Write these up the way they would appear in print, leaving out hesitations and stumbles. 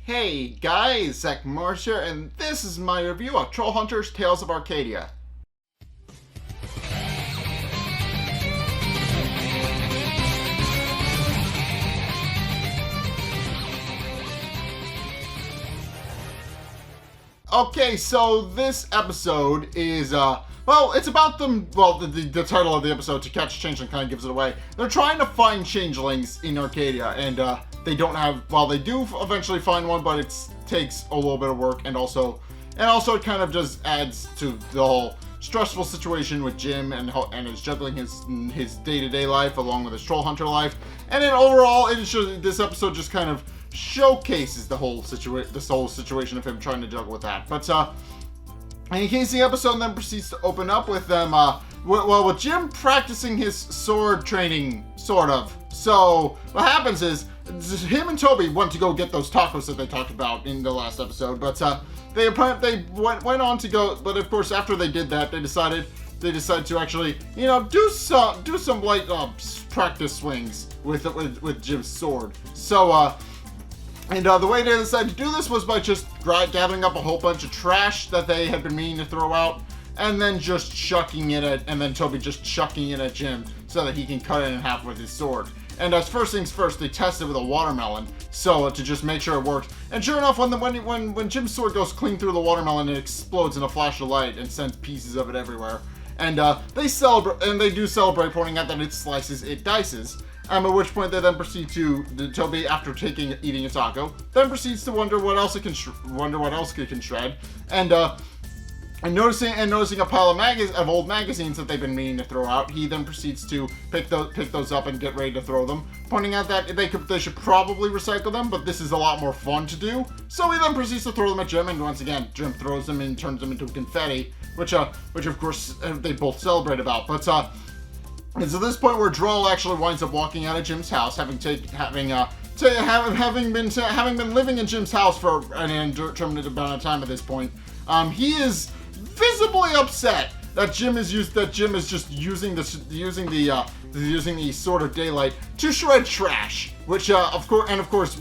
Hey guys, Zack here, and this is my review of Trollhunters Tales of Arcadia. Okay, so this episode is, it's about them, the title of the episode, To Catch a Changeling, kind of gives it away. They're trying to find changelings in Arcadia, and, they don't have, they do eventually find one, but it takes a little bit of work, and also it kind of just adds to the whole stressful situation with Jim and is juggling his day-to-day life along with his troll hunter life, and then overall, this episode just kind of showcases the whole situation of him trying to juggle with that. But in case the episode then proceeds to open up with them, with Jim practicing his sword training, sort of. So what happens is him and Toby went to go get those tacos that they talked about in the last episode, but they went on to go. But of course, after they did that, they decided to actually, do some light practice swings with Jim's sword. So the way they decided to do this was by just gathering up a whole bunch of trash that they had been meaning to throw out, and then just chucking it and then Toby just chucking it at Jim so that he can cut it in half with his sword. And as first things first, they tested with a watermelon, so to just make sure it worked. And sure enough, when Jim's sword goes clean through the watermelon, it explodes in a flash of light and sends pieces of it everywhere. And they do celebrate, pointing out that it slices, it dices. At which point they then proceed Toby, after eating a taco, then proceeds to wonder what else it can shred, and noticing a pile of old magazines that they've been meaning to throw out, he then proceeds to pick those up and get ready to throw them, pointing out that they should probably recycle them, but this is a lot more fun to do. So he then proceeds to throw them at Jim, and once again, Jim throws them and turns them into confetti, which of course they both celebrate about. But it's at this point where Droll actually winds up walking out of Jim's house, having been living in Jim's house for an indeterminate amount of time at this point. He is visibly upset that Jim is just using the sword of daylight to shred trash, which of course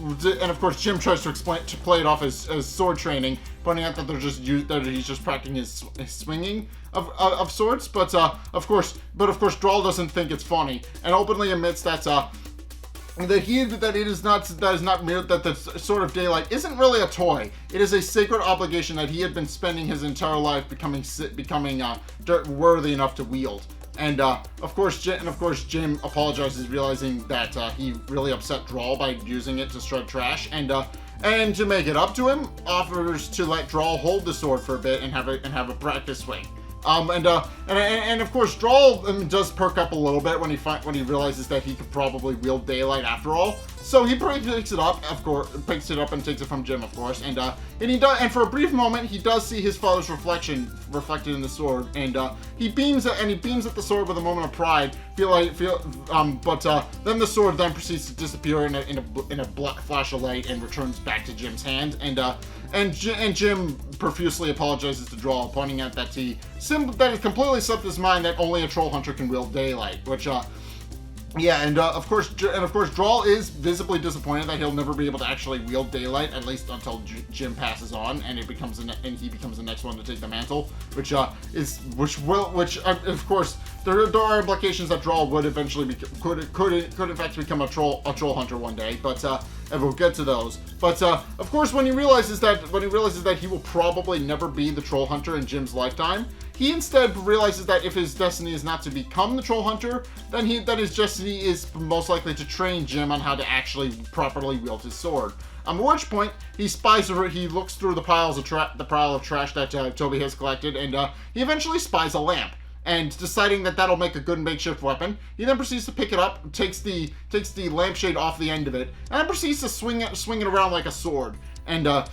Jim tries to play it off as sword training, pointing out that he's just practicing his swinging of swords, but of course Droll doesn't think it's funny and openly admits that the sword of daylight isn't really a toy. It is a sacred obligation that he had been spending his entire life becoming worthy enough to wield. And of course Jim apologizes, realizing that he really upset Droll by using it to shred trash, and to make it up to him, offers to let Droll hold the sword for a bit and have a practice swing. And of course, Droll does perk up a little bit when he realizes that he could probably wield daylight after all. So he picks it up and takes it from Jim, of course. And for a brief moment, he does see his father's reflection reflected in the sword, and he beams at the sword with a moment of pride. But then the sword then proceeds to disappear in a flash of light and returns back to Jim's hand. And Jim profusely apologizes to Droll, pointing out that he completely slipped his mind that only a troll hunter can wield daylight, which of course Droll is visibly disappointed that he'll never be able to actually wield daylight, at least until Jim passes on and he becomes the next one to take the mantle, which of course there are implications that Droll would eventually could in fact become a troll hunter one day, but and we'll get to those. But of course, when he realizes that he will probably never be the troll hunter in Jim's lifetime, he instead realizes that if his destiny is not to become the troll hunter, then his destiny is most likely to train Jim on how to actually properly wield his sword. At which point, he looks through the pile of trash that Toby has collected, and he eventually spies a lamp. And deciding that that'll make a good makeshift weapon, he then proceeds to pick it up, takes the lampshade off the end of it, and then proceeds to swing it around like a sword. And of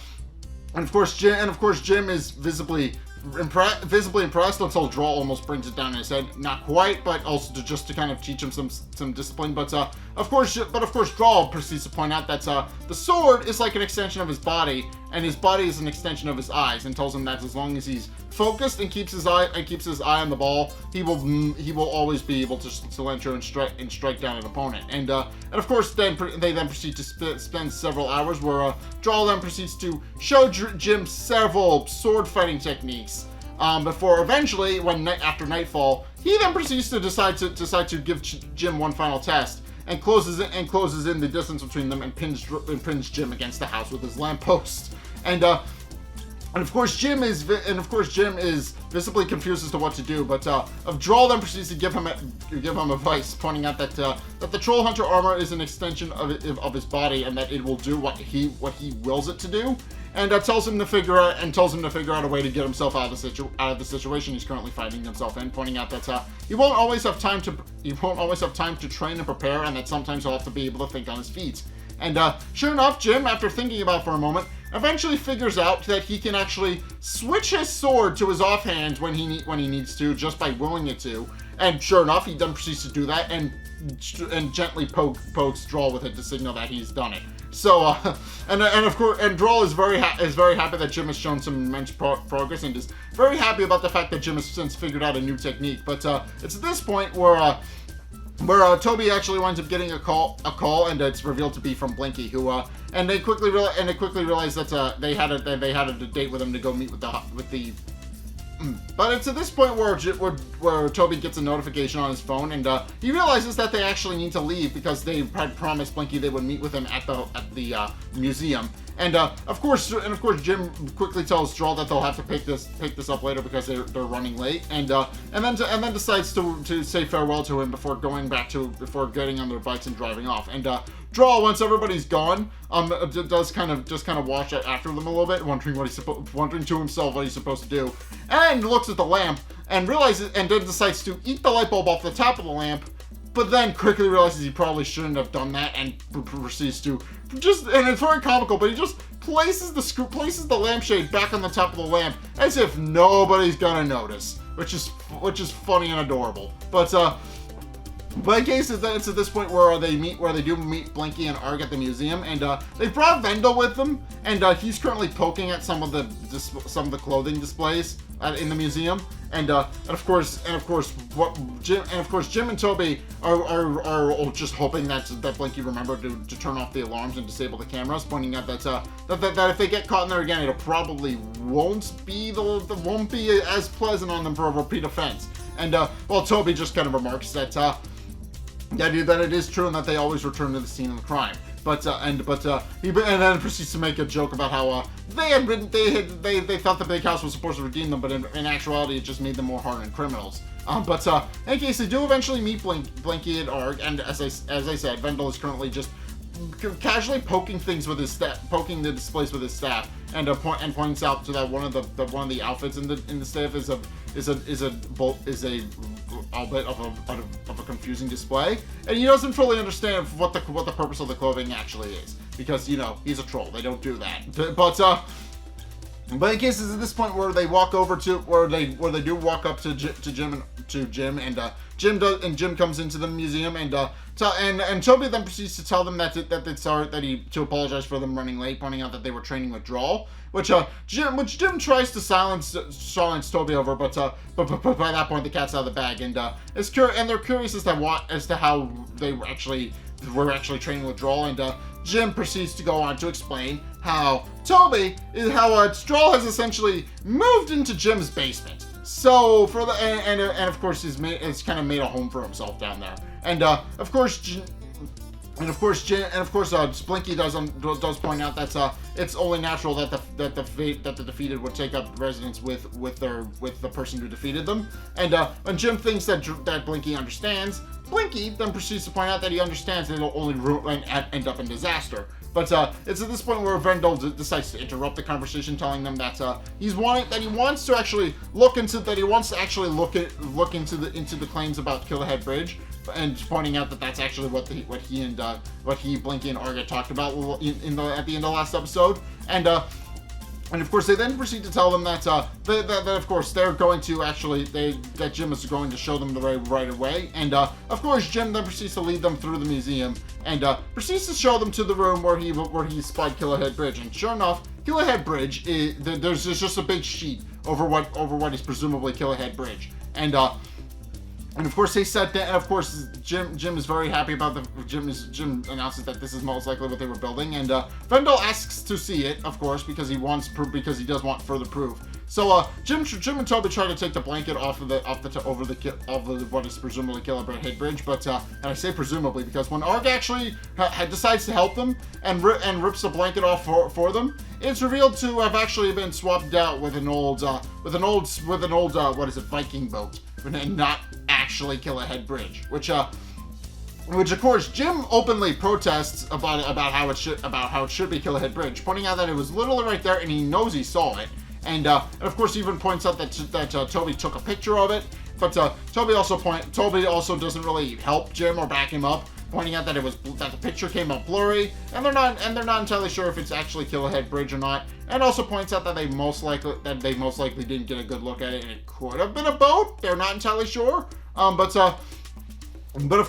course Jim is visibly impressed until Droll almost brings it down in his head. Not quite, but also just to kind of teach him some discipline. But of course, Drawl proceeds to point out that the sword is like an extension of his body, and his body is an extension of his eyes, and tells him that as long as he's focused and keeps his eye on the ball, he will always be able to enter and strike down an opponent. And of course, they then proceed to spend several hours where Drawl then proceeds to show Jim several sword fighting techniques. Before eventually, after nightfall, he then proceeds to decide to give Jim one final test, and closes in the distance between them and pins Jim against the house with his lamppost. And of course Jim is visibly confused as to what to do, but Drawl then proceeds to give him advice, pointing out that the Trollhunter armor is an extension of his body, and that it will do what he wills it to do. And tells him to figure out a way to get himself out of the situation he's currently finding himself in, pointing out that he won't always have time to train and prepare, and that sometimes he'll have to be able to think on his feet. And sure enough, Jim, after thinking about it for a moment, eventually figures out that he can actually switch his sword to his offhand when he needs to, just by willing it to. And sure enough, he then proceeds to do that and gently pokes Drawl with it to signal that he's done it. So, and of course, Drawl is very happy that Jim has shown some immense progress, and is very happy about the fact that Jim has since figured out a new technique. But it's at this point where Toby actually winds up getting a call, and it's revealed to be from Blinky, who and they quickly realize that they had a date with him to go meet with the. But it's at this point where Toby gets a notification on his phone, and he realizes that they actually need to leave because they had promised Blinky they would meet with him at the museum. And of course, Jim quickly tells Drawl that they'll have to pick this up later because they're running late, and then decides to say farewell to him before getting on their bikes and driving off. And Drawl, once everybody's gone, does kind of watch after them a little bit, wondering to himself what he's supposed to do, and looks at the lamp and then decides to eat the light bulb off the top of the lamp. But then quickly realizes he probably shouldn't have done that, and proceeds to and it's very comical, but he just places the lampshade back on the top of the lamp as if nobody's gonna notice, which is funny and adorable. But in case it's at this point where they do meet Blinky and Arg at the museum, and they brought Vendel with them, and he's currently poking at some of the clothing displays in the museum, and of course Jim and Toby are just hoping that Blinky remembered to turn off the alarms and disable the cameras, pointing out that if they get caught in there again, it probably won't be as pleasant on them for a repeat offense. And Toby just kind of remarks that it is true and that they always return to the scene of the crime. But he then proceeds to make a joke about how they thought the big house was supposed to redeem them, but in actuality it just made them more hardened criminals. But in case they do eventually meet Blinky and Arg, and as I said, Vendel is currently just casually poking the displays with his staff, and points out to that one of the outfits in the staff is a bit of a confusing display, and he doesn't fully understand what the purpose of the clothing actually is, because he's a troll. They don't do that. But in cases at this point where they walk over to where they do walk up to Jim, and Jim comes into the museum, and Toby then proceeds to tell them to apologize for them running late, pointing out that they were training with Drawl, which Jim tries to silence Toby over, but by that point the cat's out of the bag, and they're curious as to how they were actually training with Drawl, and Jim proceeds to go on to explain how Drawl has essentially moved into Jim's basement. So of course he's kind of made a home for himself down there, and of course Blinky does point out that it's only natural that the defeated would take up residence with the person who defeated them, and when Jim thinks that Blinky understands, Blinky then proceeds to point out that he understands that it'll only end up in disaster. But it's at this point where Vendel decides to interrupt the conversation, telling them that he wants to actually look into the claims about Killerhead Bridge, and pointing out that that's actually what Blinky and Arga talked about at the end of the last episode, and And of course, they then proceed to tell them that, that of course, they're going to actually, that Jim is going to show them the right away. And of course, Jim then proceeds to lead them through the museum and proceeds to show them to the room where he spied Killerhead Bridge. And sure enough, Killerhead Bridge, there's just a big sheet over what is presumably Killerhead Bridge. And of course, they said that. And of course, Jim is very happy about Jim announces that this is most likely what they were building, and Vendel asks to see it, of course, because he does want further proof. So Jim and Toby try to take the blanket off of what is presumably Killerhead Bridge, but and I say presumably because when Arg actually decides to help them and rips the blanket off for them, it's revealed to have actually been swapped out with an old what is it, Viking boat, and not actually Killerhead Bridge, which of course Jim openly protests about how it should be Killerhead Bridge, pointing out that it was literally right there and he knows he saw it, and of course he even points out that Toby took a picture of it, but Toby also doesn't really help Jim or back him up, pointing out that the picture came out blurry, and they're not entirely sure if it's actually Killerhead Bridge or not, and also points out that they most likely didn't get a good look at it, and it could have been a boat. They're not entirely sure. But of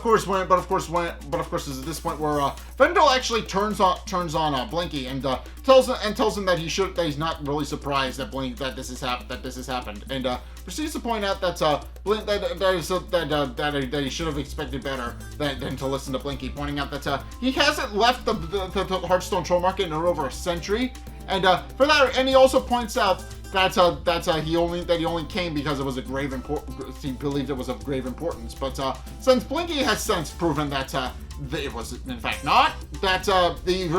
course, this is at this point where Vendel actually turns on Blinky and tells him that he's not really surprised that this has happened, and proceeds to point out that that he should have expected better than to listen to Blinky, pointing out that he hasn't left the Hearthstone Troll Market in over a century, and for that, and he also points out that he only came because it was he believed it was of grave importance. But since Blinky has since proven that it was in fact not, that he's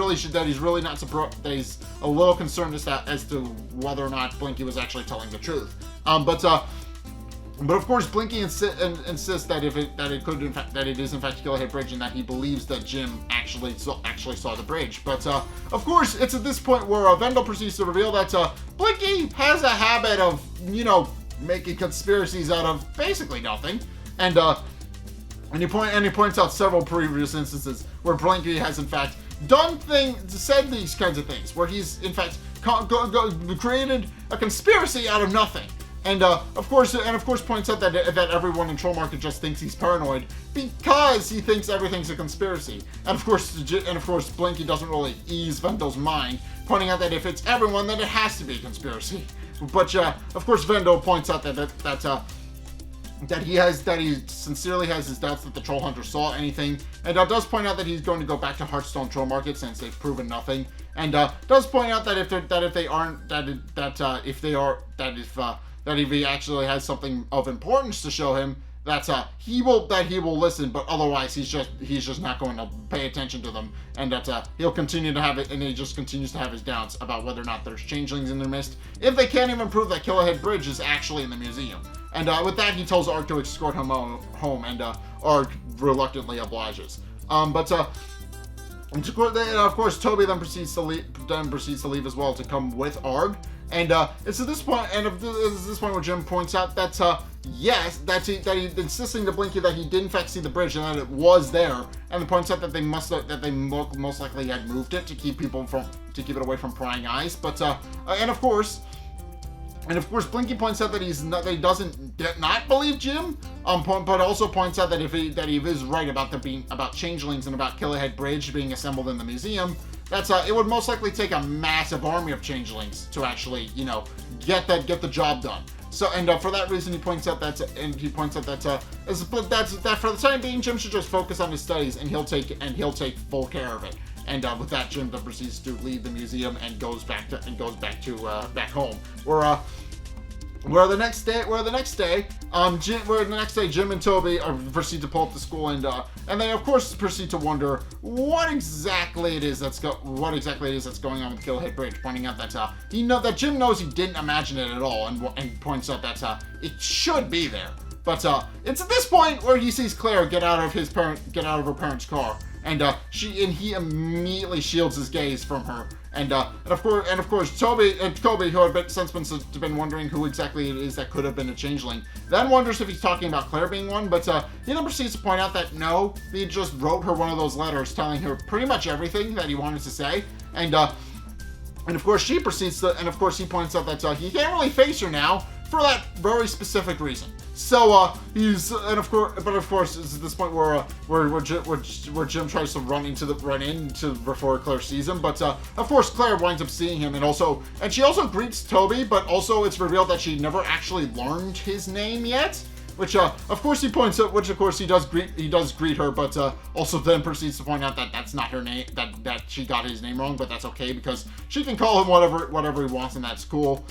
really not surprised, that he's a little concerned as to whether or not Blinky was actually telling the truth. But of course, Blinky insists that it is in fact Killerhead Bridge, and that he believes that Jim actually saw the bridge. But of course, it's at this point where Vendel proceeds to reveal that Blinky has a habit of making conspiracies out of basically nothing, and he points out several previous instances where Blinky has in fact said these kinds of things, where he's in fact created a conspiracy out of nothing. And of course points out that everyone in Troll Market just thinks he's paranoid because he thinks everything's a conspiracy. And of course Blinky doesn't really ease Vendel's mind, pointing out that if it's everyone, then it has to be a conspiracy. But of course Vendel points out that he sincerely has his doubts that the Trollhunters saw anything, and does point out that he's going to go back to Hearthstone Troll Market since they've proven nothing, and does point out that if he actually has something of importance to show him, that he will listen, but otherwise he's just not going to pay attention to them, and that he'll continue to have it, and he just continues to have his doubts about whether or not there's changelings in their midst, if they can't even prove that Killerhead Bridge is actually in the museum. And with that, he tells Arg to escort him home, and Arg reluctantly obliges. But of course, Toby then proceeds to leave as well to come with Arg. And it's at this point, where Jim points out that yes, that he's insisting to Blinky that he did in fact see the bridge and that it was there, and points out that they most likely had moved it to keep it away from prying eyes. But and of course, Blinky points out that he doesn't not believe Jim, but also points out that if he is right about changelings and about Killerhead Bridge being assembled in the museum, it would most likely take a massive army of changelings to actually get the job done. So for that reason, he points out that for the time being, Jim should just focus on his studies, and he'll take full care of it. And with that, Jim then proceeds to leave the museum and goes back home. Where the next day, Jim and Toby proceed to pull up the school, and they of course proceed to wonder what exactly it is that's going on with Killerhead Bridge, pointing out that Jim knows he didn't imagine it at all, and points out that it should be there. But it's at this point where he sees Claire get out of her parents' car, and he immediately shields his gaze from her. And of course, Toby, who had since been wondering who exactly it is that could have been a changeling, then wonders if he's talking about Claire being one. But he then proceeds to point out that no, he just wrote her one of those letters telling her pretty much everything that he wanted to say. And And of course, he points out that he can't really face her now for that very specific reason. So but of course, it's at this point where Jim tries to run in before Claire sees him. But of course, Claire winds up seeing him, and she also greets Toby. But also, it's revealed that she never actually learned his name yet. Which, of course, he points out. Which, of course, he does greet her, but also then proceeds to point out that that's not her name. That she got his name wrong, but that's okay because she can call him whatever he wants, and that's cool.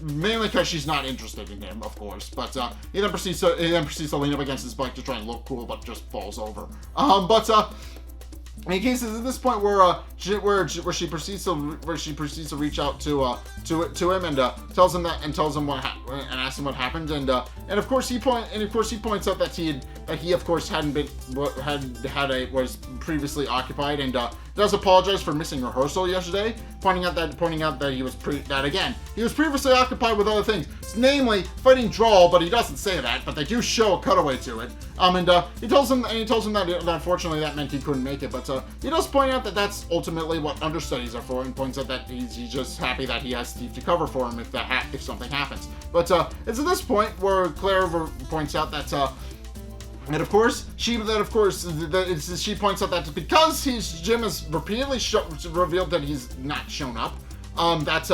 Mainly because she's not interested in him, of course. But he then proceeds to lean up against his bike to try and look cool, but just falls over. In cases at this point where she proceeds to reach out to him and tells him what and asks him what happened, and of course he points out that he of course was previously occupied, and does apologize for missing rehearsal yesterday, pointing out that he was previously occupied with other things, namely fighting Droll, but he doesn't say that, but they do show a cutaway to it. And he tells him that unfortunately that meant he couldn't make it, but he does point out that that's ultimately what understudies are for, and points out that he's just happy that he has Steve to cover for him if something happens. But it's at this point where Claire points out that and of course, she points out that because Jim has repeatedly revealed that he's not shown up, that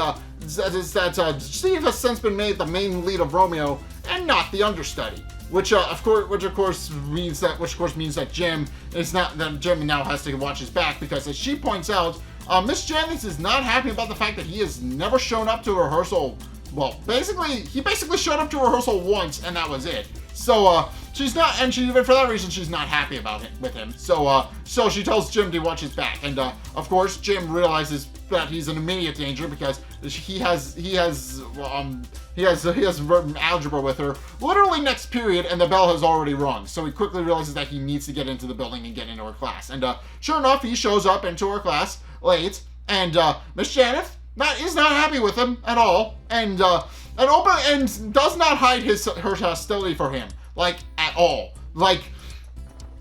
Steve has since been made the main lead of Romeo and not the understudy. Which of course means that Jim now has to watch his back, because as she points out, Miss Janice is not happy about the fact that he has never shown up to rehearsal. Well, he basically showed up to rehearsal once, and that was it. So she's not, and for that reason, she's not happy about it with him. So she tells Jim to watch his back, and of course Jim realizes that he's in immediate danger because he has algebra with her literally next period, and the bell has already rung. So he quickly realizes that he needs to get into the building and get into her class. And sure enough, he shows up into her class late, and Miss Janet is not happy with him at all, and does not hide her hostility for him, like, at all. Like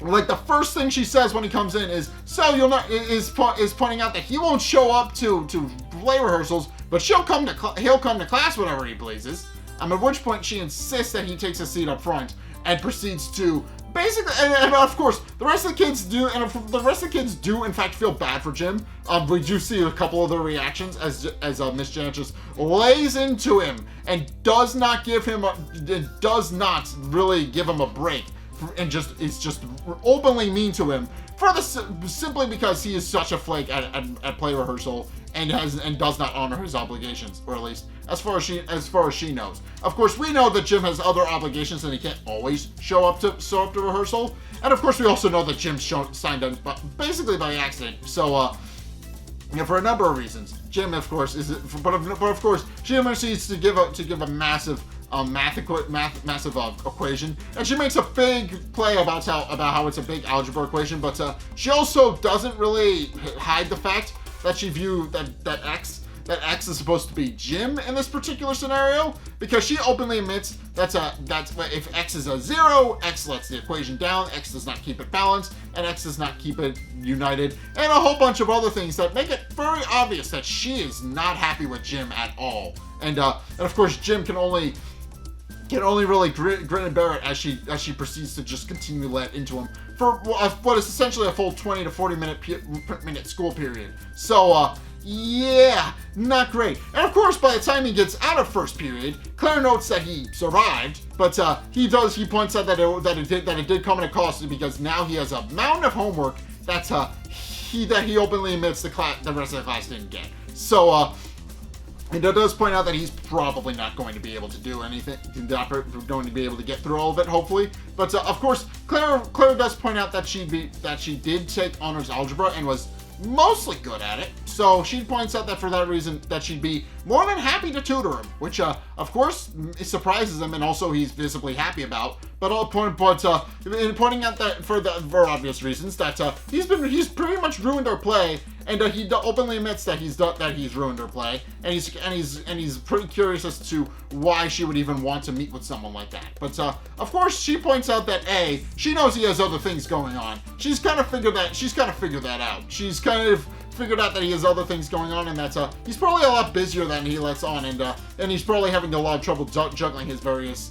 the first thing she says when he comes in is pointing out that he won't show up to play rehearsals, but he'll come to class whenever he pleases. At which point she insists that he takes a seat up front and proceeds to basically, and of course the rest of the kids do in fact feel bad for Jim. We do see a couple of their reactions as Miss Janet just lays into him and does not really give him a break, and is just openly mean to him simply because he is such a flake at play rehearsal and does not honor his obligations, or at least as far as she knows. Of course, we know that Jim has other obligations and he can't always show up to rehearsal. And of course, we also know that Jim signed on basically by accident. So, for a number of reasons, Jim, of course, but of course, Jim proceeds to give a massive massive equation, and she makes a big play about how it's a big algebra equation, but she also doesn't really hide the fact that that X is supposed to be Jim in this particular scenario, because she openly admits that's if X is a 0, X lets the equation down, X does not keep it balanced, and X does not keep it united, and a whole bunch of other things that make it very obvious that she is not happy with Jim at all. And of course, Jim can only really grin and bear it as she proceeds to just continue to let into him for what is essentially a full 20 to 40 minute school period. So, yeah, not great. And of course, by the time he gets out of first period, Claire notes that he survived, but he points out that it did come at a cost, because now he has a mountain of homework that he openly admits the rest of the class didn't get. So, and it does point out that he's probably not going to be able to do anything, not going to be able to get through all of it, hopefully. But of course, Claire does point out that she did take honors algebra and was mostly good at it. So she points out that for that reason that she'd be more than happy to tutor him, which of course it surprises him, and also he's visibly happy about. But pointing out that for obvious reasons that he's pretty much ruined our play, and he openly admits that he's ruined her play, and he's pretty curious as to why she would even want to meet with someone like that. But of course, she points out that she knows he has other things going on. She's kind of figured that out. She's kind of figured out that he has other things going on, and that he's probably a lot busier than he lets on, and he's probably having a lot of trouble juggling his various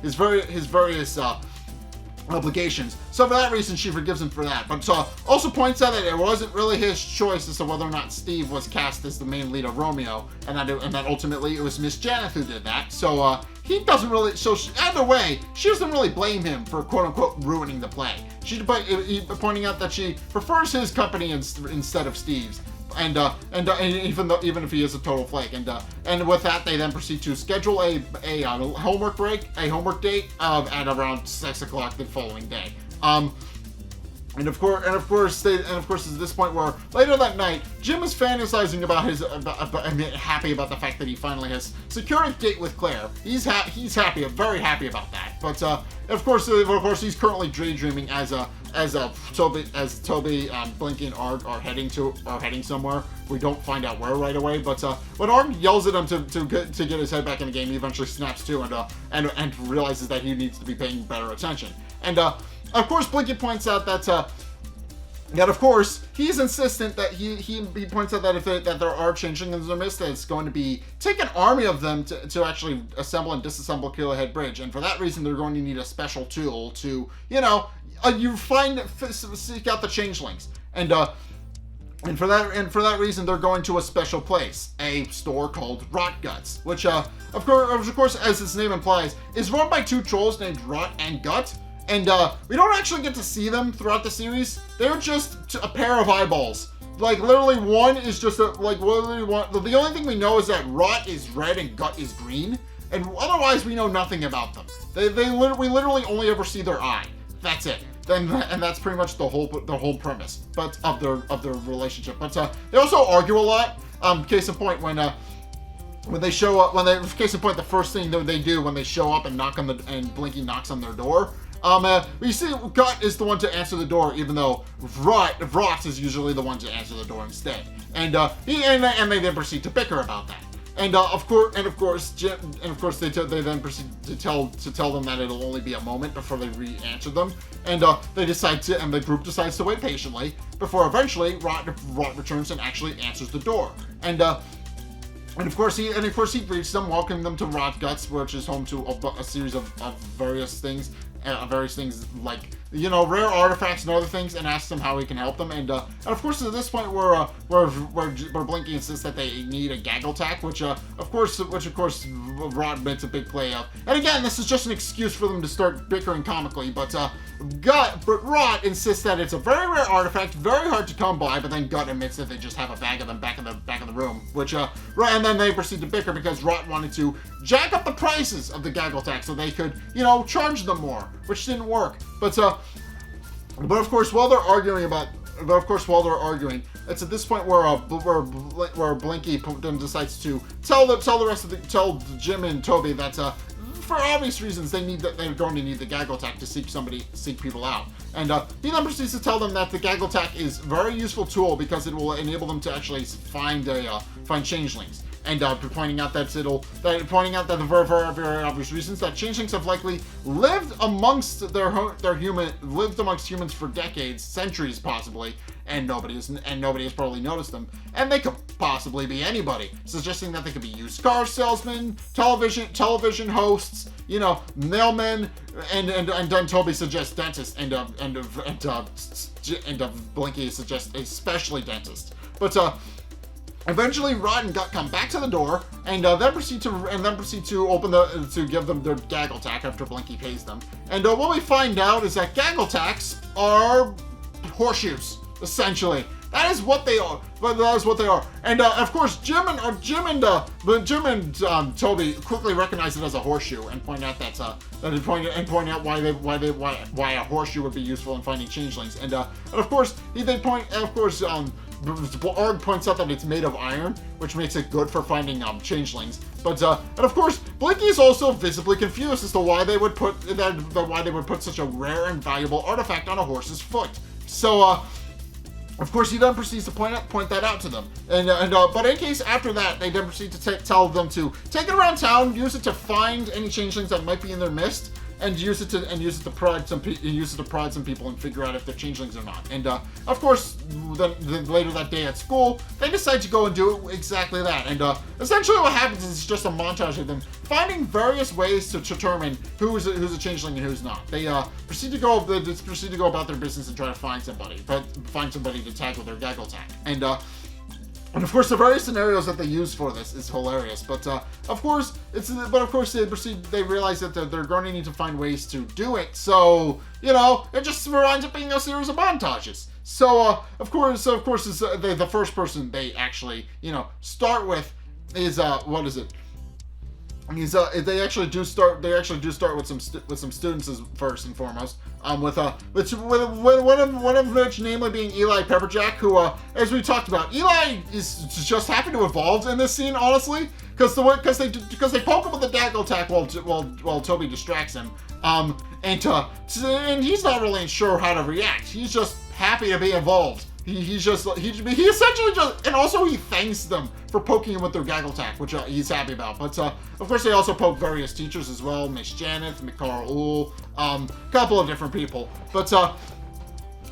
his various obligations. So for that reason, she forgives him for that. But also points out that it wasn't really his choice as to whether or not Steve was cast as the main lead of Romeo, and that ultimately it was Miss Janet who did that. So he doesn't really. So either way, she doesn't really blame him for quote unquote ruining the play. She's pointing out that she prefers his company instead of Steve's. And even if he is a total flake, and with that, they then proceed to schedule a homework date at around 6 o'clock the following day. And of course, at this point where later that night, Jim is fantasizing happy about the fact that he finally has secured a date with Claire. He's happy, very happy about that. But of course, he's currently daydreaming as Toby, Blinky, and Arg are heading somewhere. We don't find out where right away. But when Arg yells at him to get his head back in the game, he eventually snaps to and realizes that he needs to be paying better attention. And of course, Blinky points out that of course he's insistent that he points out that that there are changelings in their midst, that it's going to take an army of them to actually assemble and disassemble Killhead Bridge, and for that reason they're going to need a special tool to seek out the changelings, and for that reason they're going to a special place, a store called Rot Guts, which of course as its name implies is run by two trolls named Rot and Gut. And we don't actually get to see them throughout the series. They're just a pair of eyeballs. Like, literally, one is just the only thing we know is that Rot is red and Gut is green. And otherwise, we know nothing about them. We literally only ever see their eye. That's it. And that's pretty much the whole premise, but of their relationship. But they also argue a lot. Case in point, when they show up, the first thing that they do when they show up and Blinky knocks on their door. You see, Gut is the one to answer the door, even though Rot is usually the one to answer the door instead. And they then proceed to bicker about that. And of course, they then proceed to tell them that it'll only be a moment before they re-answer them. And the group decides to wait patiently before eventually Rot returns and actually answers the door. And of course he greets them, welcoming them to Rot Guts, which is home to a series of various things like rare artifacts and other things, and asks them how he can help them. And of course at this point where Blinky insists that they need a gaggle tack, which of course Rot makes a big play of. And again, this is just an excuse for them to start bickering comically, but Rot insists that it's a very rare artifact, very hard to come by, but then Gut admits that they just have a bag of them back in the room, which and then they proceed to bicker because Rot wanted to jack up the prices of the gaggle tack so they could charge them more, which didn't work. But of course while they're arguing, it's at this point where Blinky then decides to tell Jim and Toby that for obvious reasons they're going to need the gaggle tack to seek people out. And he then proceeds to tell them that the gaggle tack is a very useful tool because it will enable them to actually find changelings. And pointing out that the very obvious reasons that changelings have likely lived amongst humans for decades, centuries possibly, and nobody has probably noticed them, and they could possibly be anybody, suggesting that they could be used car salesmen, television hosts, mailmen, and then Toby suggests dentists, and Blinky suggests especially dentists, but eventually, Rot and Gut come back to the door, and then proceed to give them their gaggle tack after Blinky pays them. And what we find out is that gaggle tacks are horseshoes, essentially. That is what they are. And of course, Jim and Toby quickly recognize it as a horseshoe and point out why a horseshoe would be useful in finding changelings. And of course, Arg points out that it's made of iron, which makes it good for finding changelings. But and of course, Blinky is also visibly confused as to why they would put such a rare and valuable artifact on a horse's foot. So of course, he then proceeds to point that out to them. But in case after that, they then proceed to tell them to take it around town, use it to find any changelings that might be in their midst, and use it to prod some people and figure out if they're changelings or not. And of course, then later that day at school, they decide to go and do exactly that. And essentially, what happens is just a montage of them finding various ways to determine who's a changeling and who's not. They proceed to go about their business and try to find somebody to tackle their gaggle attack. And of course, the various scenarios that they use for this is hilarious. But of course, they realize that they're going to need to find ways to do it. So it just winds up being a series of montages. So of course, the first person they actually start with is what is it? They actually do start with some students first and foremost. With one of which, namely being Eli Pepperjack, who, as we talked about, Eli is just happy to evolve in this scene, honestly, because they poke him with the gaggle attack while Toby distracts him, and he's not really sure how to react. He's just happy to be involved. He essentially just, and also he thanks them for poking him with their gaggle attack, which he's happy about. But of course, they also poke various teachers as well, Miss Janet, Carl, a couple of different people. But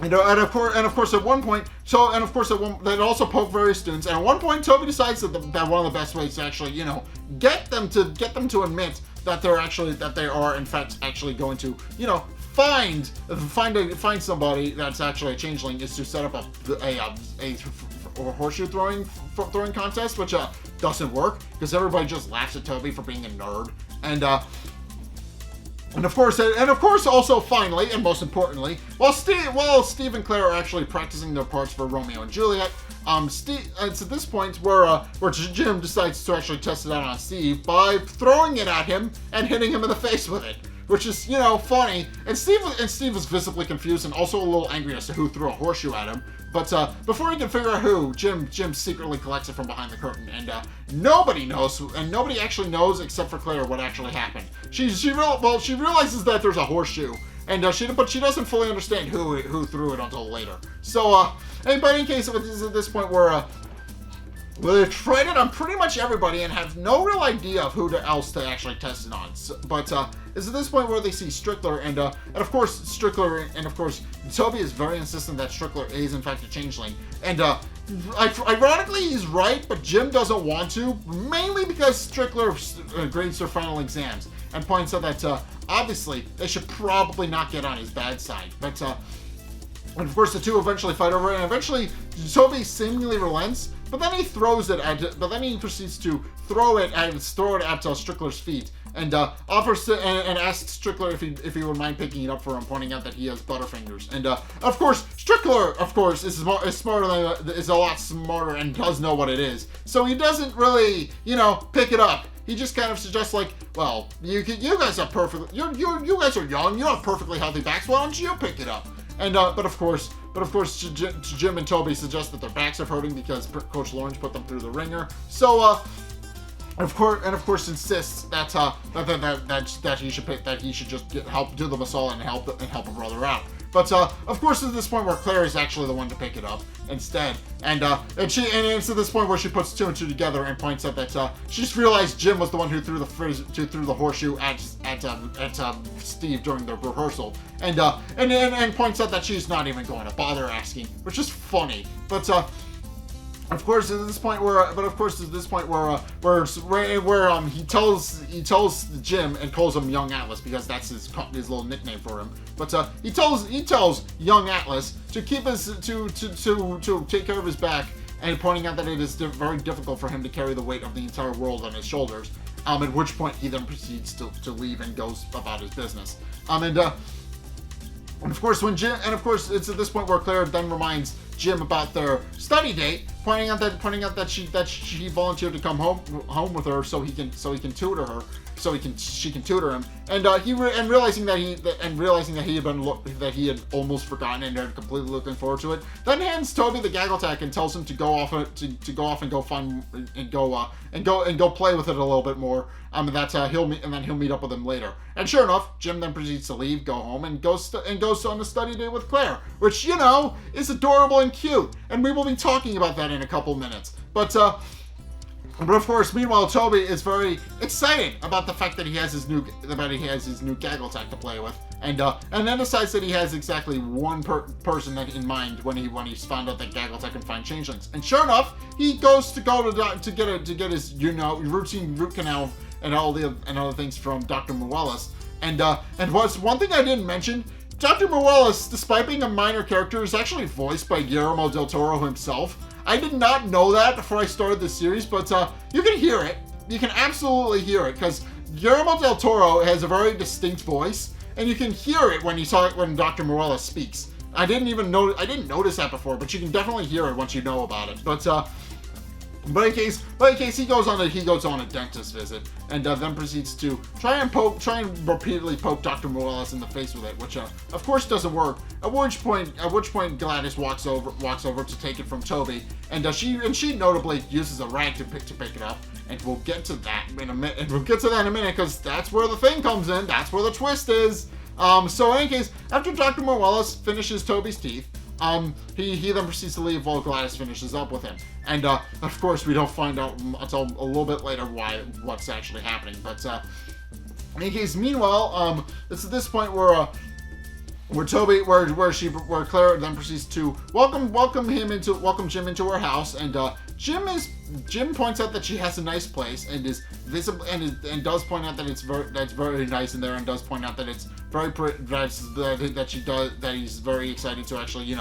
and of course, at one point, they also poke various students. And at one point, Toby decides that one of the best ways to actually, get them to admit that they are in fact actually going to, find somebody that's actually a changeling is to set up a horseshoe throwing contest, which doesn't work because everybody just laughs at Toby for being a nerd. And of course, also finally, and most importantly, while Steve and Claire are actually practicing their parts for Romeo and Juliet, it's at this point where Jim decides to actually test it out on Steve by throwing it at him and hitting him in the face with it, which is funny. And Steve was visibly confused and also a little angry as to who threw a horseshoe at him. But before he can figure out who, Jim secretly collects it from behind the curtain, and nobody knows, and nobody actually knows except for Claire what actually happened. She realizes that there's a horseshoe, and she doesn't fully understand who threw it until later. So but in case it is at this point where they've tried it on pretty much everybody and have no real idea of who else to actually test it on. So, but it's at this point where they see Strickler, and of course Toby is very insistent that Strickler is in fact a changeling. And ironically, he's right, but Jim doesn't want to, mainly because Strickler grades their final exams and points out that obviously they should probably not get on his bad side. But and of course the two eventually fight over it, and eventually Toby seemingly relents. But then he proceeds to throw it at Strickler's feet, and offers and asks Strickler if he would mind picking it up for him, pointing out that he has butterfingers. And of course, Strickler, is a lot smarter and does know what it is. So he doesn't really, pick it up. He just kind of suggests, like, well, you guys are you guys are young, you have perfectly healthy backs. Why don't you pick it up? And but of course, Jim and Toby suggest that their backs are hurting because Coach Lawrence put them through the ringer. So of course insists that he should just help do them a solid and help a brother out. But of course, at this point where Claire is actually the one to pick it up instead, and it's at this point where she puts two and two together and points out that she just realized Jim was the one who threw the horseshoe at Steve during the rehearsal, and points out that she's not even going to bother asking, which is funny. But of course, at this point where he tells Jim and calls him Young Atlas because that's his little nickname for him. But he tells Young Atlas to keep to take care of his back, and pointing out that it is very difficult for him to carry the weight of the entire world on his shoulders. At which point he then proceeds to leave and goes about his business. And of course, it's at this point where Claire then reminds Jim about their study date, pointing out that she volunteered to come home with her so he can tutor her, she can tutor him, and realizing that he had almost forgotten and had completely looking forward to it, then hands Toby the gaggle attack and tells him to go off and go play with it a little bit more. And he'll meet up with him later. And sure enough, Jim then proceeds to leave, go home, and goes on a study date with Claire, which is adorable and cute. And we will be talking about that in a couple minutes. But But of course, meanwhile, Toby is very excited about the fact that he has his new gaggle tech to play with, and then decides that he has exactly one person that in mind when he's found out that gaggle tech can find changelings. And sure enough, he goes to get his routine root canal and all the other things from Dr. Morales. And what's one thing I didn't mention. Dr. Morales, despite being a minor character, is actually voiced by Guillermo del Toro himself. I did not know that before I started the series, but you can hear it. You can absolutely hear it, because Guillermo del Toro has a very distinct voice, and you can hear it when Dr. Morales speaks. I didn't notice that before, but you can definitely hear it once you know about it. But in case he goes on a dentist visit, and then proceeds to try and repeatedly poke Dr. Morales in the face with it, which of course doesn't work. At which point Gladys walks over to take it from Toby, and she notably uses a rag to pick it up, and we'll get to that in a minute. Because that's where the thing comes in. That's where the twist is. So in any case, after Dr. Morales finishes Toby's teeth, he then proceeds to leave while Gladys finishes up with him. And, of course, we don't find out until a little bit later what's actually happening. But, in any case, meanwhile, it's at this point where Claire then proceeds to welcome Jim into her house, and, Jim points out that she has a nice place and is visible and does point out that that's very nice in there, and does point out that it's very that he's very excited to actually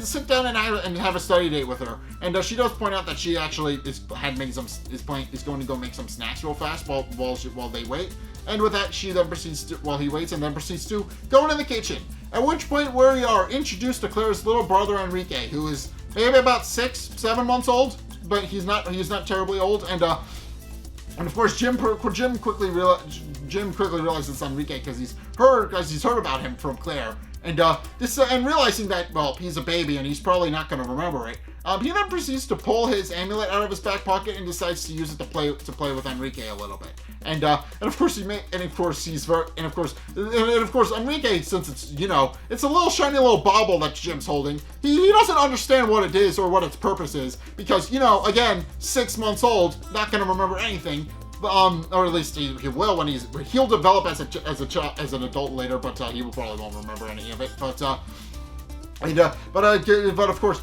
sit down and have a study date with her, and she does point out that she actually is going to go make some snacks real fast while they wait, and with that he proceeds to go into the kitchen. At which point we are introduced to Claire's little brother Enrique, who is maybe about 6-7 months old, but he's not terribly old, and of course Jim quickly realizes it's Enrique because he's heard about him from Claire, and realizing that, well, he's a baby and he's probably not going to remember it. He then proceeds to pull his amulet out of his back pocket and decides to use it to play with Enrique a little bit. And of course Enrique, since it's a little shiny little bauble that Jim's holding, he doesn't understand what it is or what its purpose is, because again, 6 months old, not going to remember anything. Or at least he will when he'll develop as an adult later, but he probably won't remember any of it. But of course,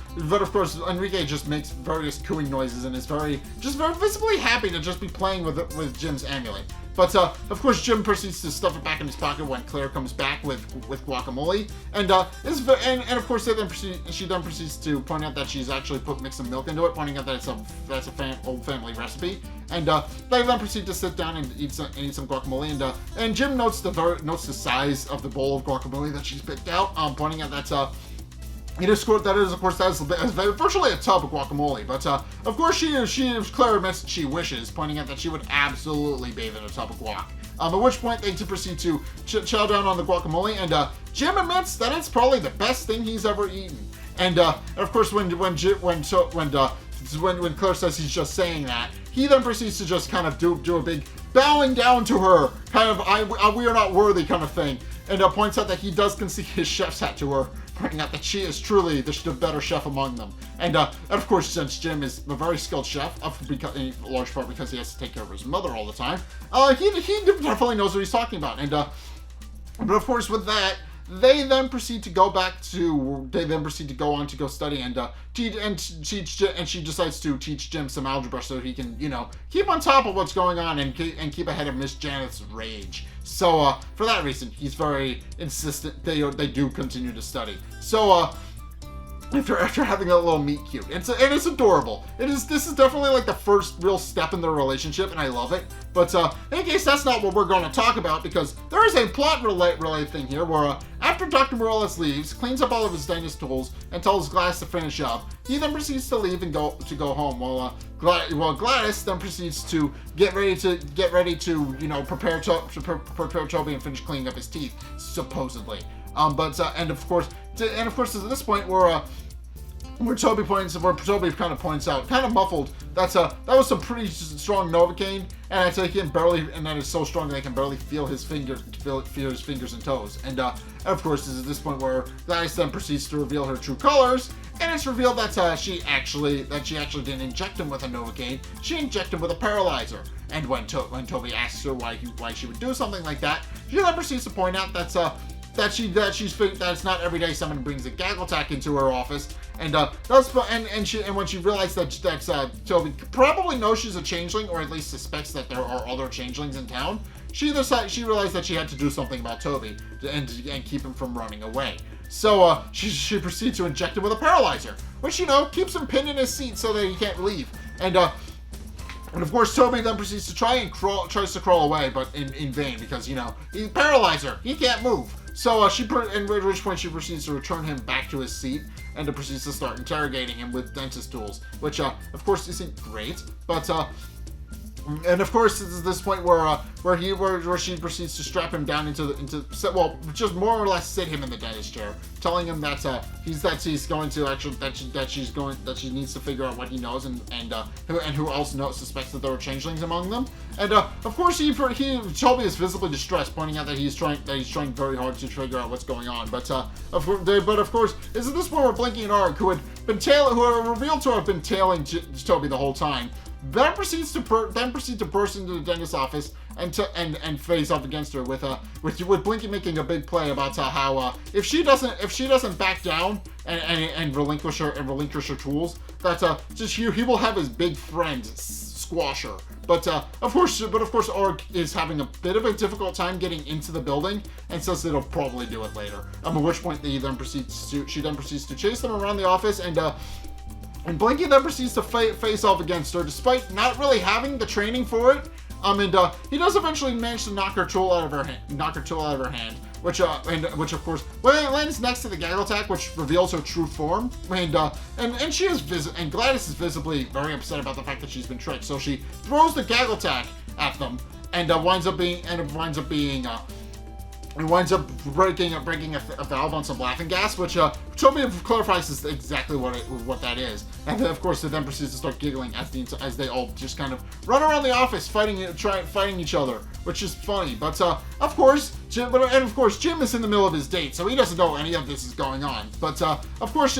Enrique just makes various cooing noises and is very visibly happy to just be playing with Jim's amulet. But of course, Jim proceeds to stuff it back in his pocket when Claire comes back with guacamole, and of course she then proceeds to point out that she's actually mixed some milk into it, pointing out that that's a old family recipe, and they then proceed to sit down and eat some guacamole, and Jim notes the size of the bowl of guacamole that she's picked out, pointing out that that is virtually a tub of guacamole, but of course Claire admits that she wishes, pointing out that she would absolutely bathe in a tub of guac. At which point they proceed to chow down on the guacamole, and Jim admits that it's probably the best thing he's ever eaten. And of course when Claire says he's just saying that, he then proceeds to just kind of do a big bowing down to her, kind of we are not worthy kind of thing, and points out that he does concede his chef's hat to her, pointing out that she is truly the better chef among them. And of course, since Jim is a very skilled chef, in large part because he has to take care of his mother all the time, he definitely knows what he's talking about. And but of course, with that, they then proceed to go on to go study, and she decides to teach Jim some algebra so he can keep on top of what's going on and keep ahead of Miss Janet's rage. So for that reason, he's very insistent they do continue to study. So after having a little meet cute, and it's adorable. This is definitely like the first real step in their relationship, and I love it. But in case that's not what we're going to talk about, because there is a plot related thing here where after Dr. Morales leaves, cleans up all of his dentist tools, and tells Gladys to finish up, he then proceeds to leave and go home, while Gladys then proceeds to get ready to prepare Toby and finish cleaning up his teeth, supposedly. And of course, at this point, where where Toby kind of points out, kind of muffled, that was some pretty strong Novocaine, and that it's so strong that I can barely feel his fingers and toes. And of course, this is this point where Gladys then proceeds to reveal her true colors, and it's revealed that she actually didn't inject him with a Novocaine. She injected him with a paralyzer. And when Toby asks her why she would do something like that, she then proceeds to point out that it's not every day someone brings a gaggle tack into her office, and when she realized that Toby probably knows she's a changeling, or at least suspects that there are other changelings in town, she realized that she had to do something about Toby and keep him from running away. So she proceeds to inject him with a paralyzer, which keeps him pinned in his seat so that he can't leave. And of course, Toby then proceeds to tries to crawl away, but in vain, because he's paralyzer, he can't move. So at which point she proceeds to return him back to his seat, and proceeds to start interrogating him with dentist tools, which of course isn't great, but and of course this is this point where she proceeds to strap him down just more or less sit him in the dentist chair, telling him that she needs to figure out what he knows and who else suspects that there are changelings among them. And of course Toby is visibly distressed, pointing out that he's trying very hard to figure out what's going on. But of course, this is this point where Blinky and Arg, who are revealed to have been tailing Toby the whole time, then proceeds to burst into the dentist's office and face off against her with Blinky making a big play about how if she doesn't back down and relinquish her tools, that he will have his big friend squash her. But of course, Org is having a bit of a difficult time getting into the building, and says it'll probably do it later. At which point she then proceeds to chase them around the office, and Blinky then proceeds to face off against her, despite not really having the training for it. He does eventually manage to knock her tool out of her hand, which of course lands next to the gaggle tack, which reveals her true form. And Gladys is visibly very upset about the fact that she's been tricked. So she throws the gaggle tack at them, and winds up breaking a valve on some laughing gas, which Toby clarifies is exactly what that is. And then, of course, it then proceeds to start giggling as they all just kind of run around the office fighting each other, which is funny. But of course, Jim is in the middle of his date, so he doesn't know any of this is going on. But of course,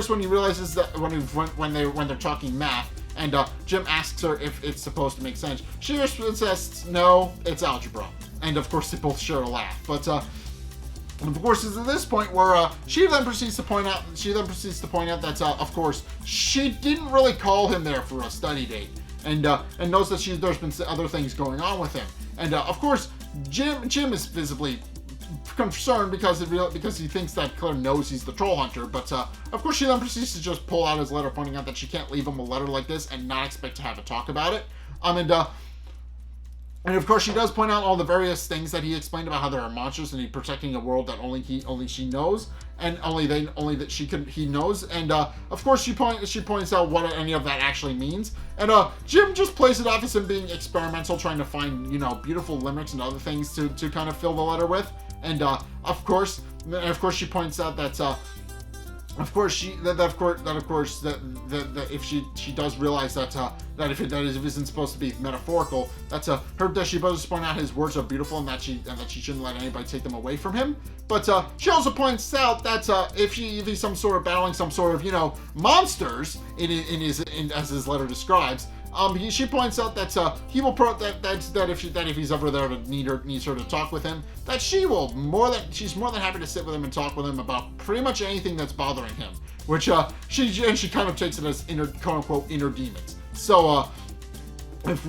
when he realizes that when they're talking math, and Jim asks her if it's supposed to make sense, she says no, it's algebra. And of course, they both share a laugh. But of course, it's at this point where she then proceeds to point out that of course she didn't really call him there for a study date, and knows that there's been other things going on with him. And of course, Jim is visibly concerned because he thinks that Claire knows he's the troll hunter. But of course, she then proceeds to just pull out his letter, pointing out that she can't leave him a letter like this and not expect to have a talk about it. And of course, she does point out all the various things that he explained about how there are monsters and he's protecting a world that only she knows, and he knows. And of course, she points out what any of that actually means. And Jim just plays it off as him being experimental, trying to find beautiful limericks and other things to kind of fill the letter with. And of course, she points out that if she does realize that if it isn't supposed to be metaphorical, that she does point out his words are beautiful and that she shouldn't let anybody take them away from him. But she also points out that if he's battling some sort of monsters as his letter describes. She points out that if he's ever there to needs her to talk with him, that she's more than happy to sit with him and talk with him about pretty much anything that's bothering him. Which she kind of takes it as quote unquote inner demons. So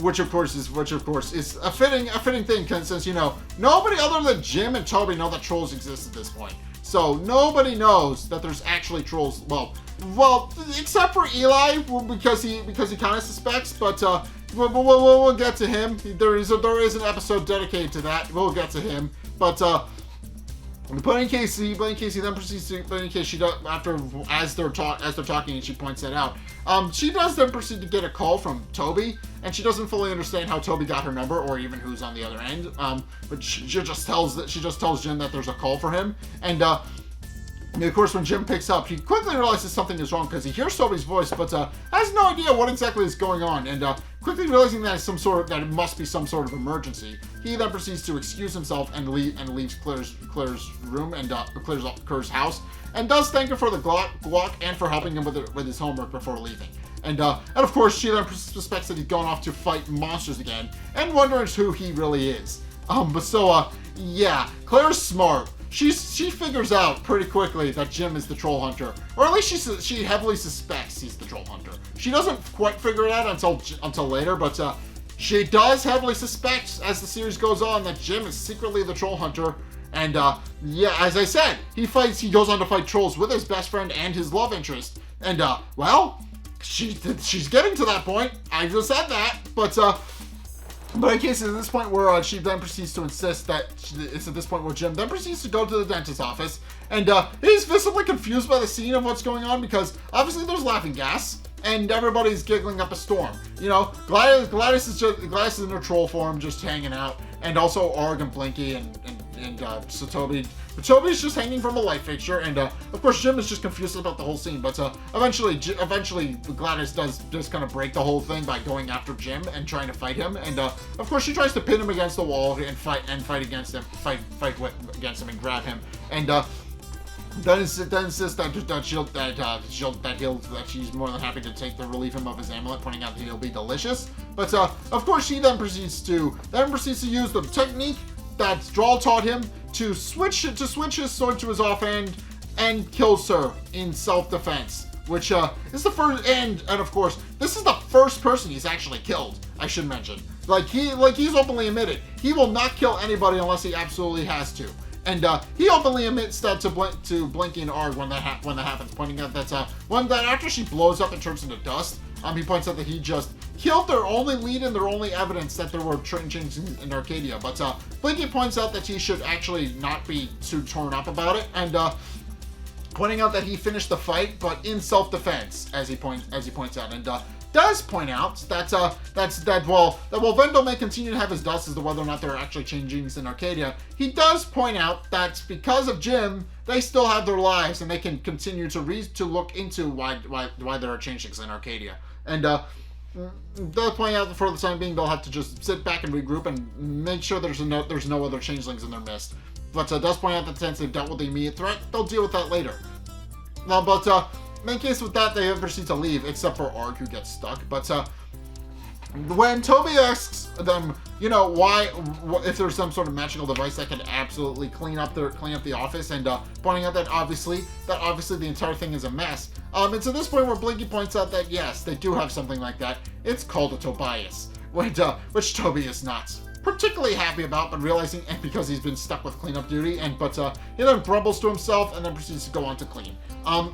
which of course is a fitting thing, since nobody other than Jim and Toby know that trolls exist at this point. So nobody knows that there's actually trolls. Well, except for Eli, because he kind of suspects. But we'll get to him. There is an episode dedicated to that. We'll get to him. But in case then proceeds to, as they're talking, and she points that out. She does then proceed to get a call from Toby, and she doesn't fully understand how Toby got her number or even who's on the other end. But she just tells Jim that there's a call for him, and And of course, when Jim picks up, he quickly realizes something is wrong because he hears Toby's voice, but has no idea what exactly is going on. And quickly realizing that it must be some sort of emergency, he then proceeds to excuse himself and leaves Claire's room and Claire's house, and does thank her for the guac and for helping him with his homework before leaving. And of course, she then suspects that he's gone off to fight monsters again, and wonders who he really is. Yeah, Claire's smart. She figures out pretty quickly that Jim is the troll hunter, or at least she heavily suspects he's the troll hunter. She doesn't quite figure it out until later, but she does heavily suspect as the series goes on that Jim is secretly the troll hunter. And yeah, as I said, he goes on to fight trolls with his best friend and his love interest. And well, she's getting to that point. I just said that, but in case at this point where she then proceeds to insist that it's at this point where Jim then proceeds to go to the dentist's office, and he's visibly confused by the scene of what's going on because obviously there's laughing gas and everybody's giggling up a storm. You know, Gladys is in her troll form, just hanging out, and also Arg and Blinky and so Toby. But Toby's just hanging from a light fixture, and of course Jim is just confused about the whole scene. But eventually Gladys does kind of break the whole thing by going after Jim and trying to fight him. And of course she tries to pin him against the wall and fight against him, against him and grab him. And then insists that she's more than happy to relieve him of his amulet, pointing out that he'll be delicious. But of course she then proceeds to use the technique that Droll taught him to switch his sword to his offhand and kills her in self-defense, which is the first, and of course this is the first person he's actually killed. I should mention, he's openly admitted he will not kill anybody unless he absolutely has to, and he openly admits that to Blinky and Arg when that happens, pointing out that after she blows up and turns into dust, he points out that he just killed their only lead and their only evidence that there were changelings in Arcadia. But Blinky points out that he should actually not be too torn up about it, and pointing out that he finished the fight, but in self-defense, as he points out, and does point out that while Vendel may continue to have his doubts as to whether or not there are actually changelings in Arcadia, he does point out that because of Jim, they still have their lives and they can continue to look into why there are changelings in Arcadia. And they'll point out that for the time being they'll have to just sit back and regroup and make sure there's no other changelings in their midst. But does point out that since they've dealt with the immediate threat, they'll deal with that later. Now, but in case with that, they proceed to leave, except for Arg, who gets stuck. But when Toby asks them, why, if there's some sort of magical device that can absolutely clean up the office, and pointing out that obviously the entire thing is a mess. It's at this point where Blinky points out that yes, they do have something like that. It's called a Tobias, which Toby is not particularly happy about, but realizing, and because he's been stuck with cleanup duty, but he then grumbles to himself and then proceeds to go on to clean.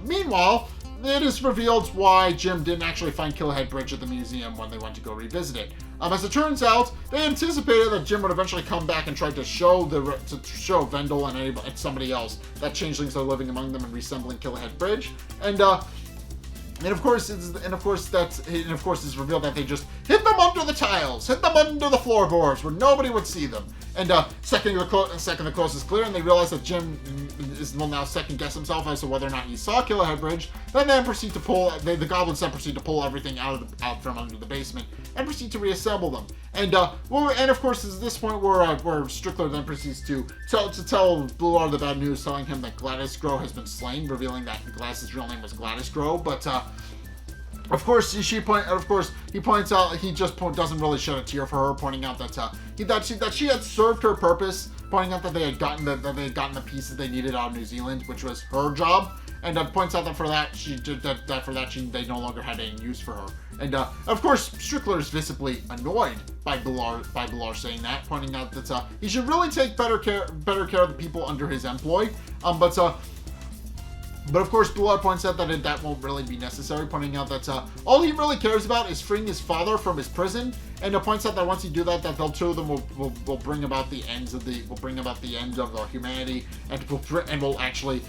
Meanwhile, it is revealed why Jim didn't actually find Killhead Bridge at the museum when they went to go revisit it. As it turns out, they anticipated that Jim would eventually come back and try to show Vendel and somebody else that changelings are living among them and resembling Killhead Bridge, and of course it's revealed that they just hid them under the tiles, hid them under the floorboards where nobody would see them. And second the coast is clear, and they realize that Jim will now second guess himself as to whether or not he saw Killhead Bridge. Then proceed to pull the goblins then proceed to pull everything out from under the basement and proceed to reassemble them. And of course it's this point where Strickler then proceeds to tell Blue Lord the bad news, telling him that Gladys Grow has been slain, revealing that Gladys' real name was Gladys Grow, but of course, he points out he just doesn't really shed a tear for her, pointing out that she had served her purpose, pointing out that they had gotten the pieces they needed out of New Zealand, which was her job, and points out that for that they no longer had any use for her. And of course, Strickler is visibly annoyed by Bilar saying that, pointing out that he should really take better care of the people under his employ. But of course, Blue points out that that won't really be necessary, pointing out that all he really cares about is freeing his father from his prison, and points out that once he do that, the two of them will bring about the end of humanity, and will actually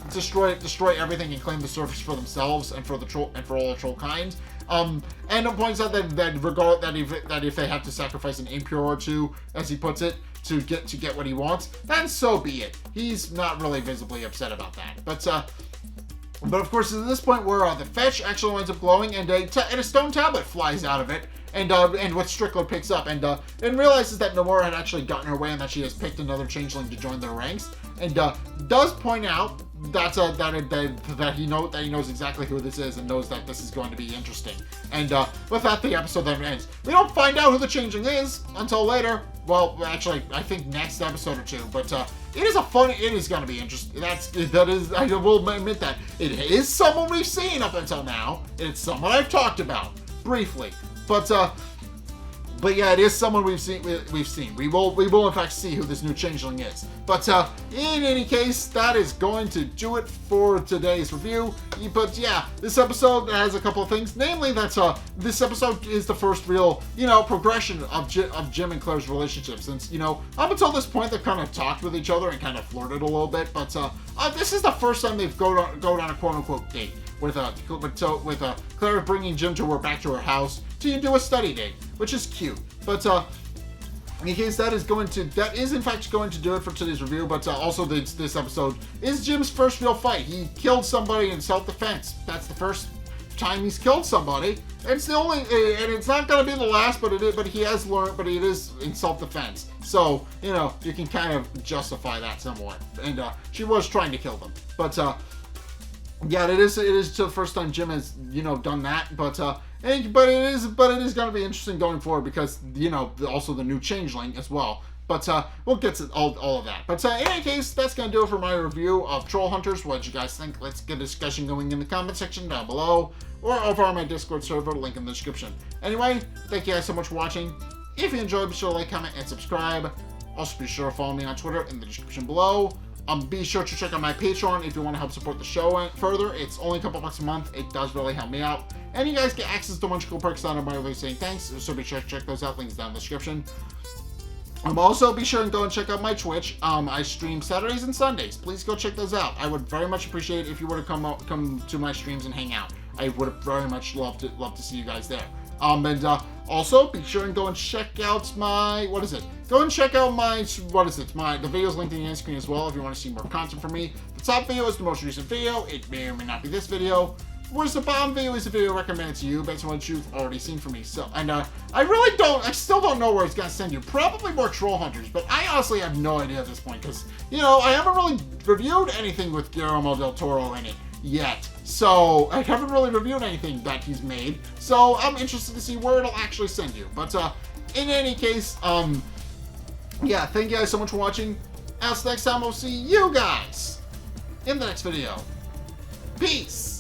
destroy everything and claim the surface for themselves and for all the troll kind. And it points out that if they have to sacrifice an impure or two, as he puts it, to get what he wants, then so be it. He's not really visibly upset about that. But of course, at this point where the fetch actually winds up glowing, and a stone tablet flies out of it, and what Strickler picks up, and realizes that Nomura had actually gotten her way, and that she has picked another changeling to join their ranks, and does point out that he knows exactly who this is, and knows that this is going to be interesting. And with that, the episode then ends. We don't find out who the changeling is until later. Well, actually, I think next episode or two. But it is going to be interesting. I will admit that it is someone we've seen up until now. It's someone I've talked about briefly. But yeah, it is someone we've seen. We will in fact see who this new changeling is. But in any case, that is going to do it for today's review. But yeah, this episode has a couple of things. Namely, that this episode is the first real, progression of Jim and Claire's relationship. Since up until this point, they've kind of talked with each other and kind of flirted a little bit. But this is the first time they've go on a quote unquote date. With Claire bringing Jim back to her house to do a study date, which is cute. But in case that is in fact going to do it for today's review. But also this episode is Jim's first real fight. He killed somebody in self-defense. That's the first time he's killed somebody. It's the only, and it's not going to be the last. But he has learned. But it is in self-defense. So you can kind of justify that somewhat. And she was trying to kill them. But yeah, it is the first time Jim has done that, but it is going to be interesting going forward because also the new changeling as well. But we'll get to all of that. But in any case, that's going to do it for my review of Trollhunters. What did you guys think? Let's get a discussion going in the comment section down below or over on my Discord server, link in the description. Anyway, thank you guys so much for watching. If you enjoyed, be sure to like, comment, and subscribe. Also, be sure to follow me on Twitter in the description below. Be sure to check out my Patreon if you want to help support the show further. It's only a couple bucks a month. It does really help me out. And you guys get access to a bunch of cool perks that I'm really saying thanks. So be sure to check those out. Links down in the description. Also, be sure and go and check out my Twitch. I stream Saturdays and Sundays. Please go check those out. I would very much appreciate it if you were to come to my streams and hang out. I would very much love to see you guys there. And also be sure and go and check out my, Go and check out my, the videos linked in the end screen as well if you want to see more content from me. The top video is the most recent video. It may or may not be this video. Whereas the bottom video is a video recommended to you based on what you've already seen from me. So, and I still don't know where it's going to send you. Probably more Trollhunters, but I honestly have no idea at this point because, I haven't really reviewed anything with Guillermo del Toro in it yet. So I haven't really reviewed anything that he's made. So I'm interested to see where it'll actually send you. But in any case, yeah, thank you guys so much for watching. As next time, I'll see you guys in the next video. Peace.